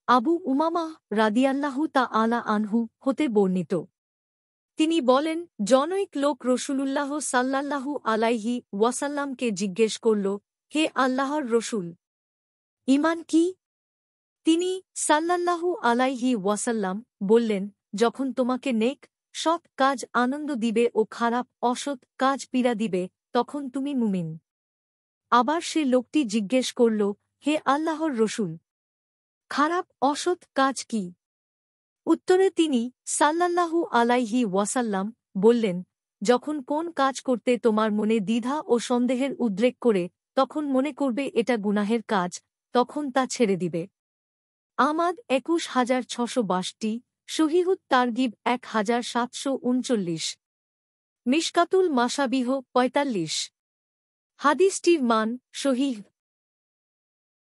আবু উমামাহ রাদিয়াল্লাহু তাআলা আনহু হতে বর্ণিত। তিনি বলেন, জনৈক লোক রসূলুল্লাহ সাল্লাল্লাহু আলাইহি ওয়াসাল্লামকে জিজ্ঞেস করল, হে আল্লাহর রসূল, ঈমান কি? তিনি সাল্লাল্লাহু আলাইহি ওয়াসাল্লাম বললেন, যখন তোমাকে নেক সৎ কাজ আনন্দ দিবে ও খারাপ অসৎ কাজ পীড়া দিবে, তখন তুমি মুমিন। আবার সে লোকটি জিজ্ঞেস করল, হে আল্লাহর রসূল, খারাপ অসৎ কাজ কি? উত্তরে তিনি সাল্লাল্লাহু আলাইহি ওয়াসাল্লাম বললেন, যখন কোন কাজ করতে তোমার মনে দ্বিধা ও সন্দেহের উদ্রেক করে, তখন মনে করবে এটা গুনাহের কাজ, তখন তা ছেড়ে দিবে। আমাদ ২১,৬৬২, সহিহুত তারগিব ১,৭৩৯, মিশকাতুল মাশাবিহ ৪৫। হাদিসটির মান সহিহ।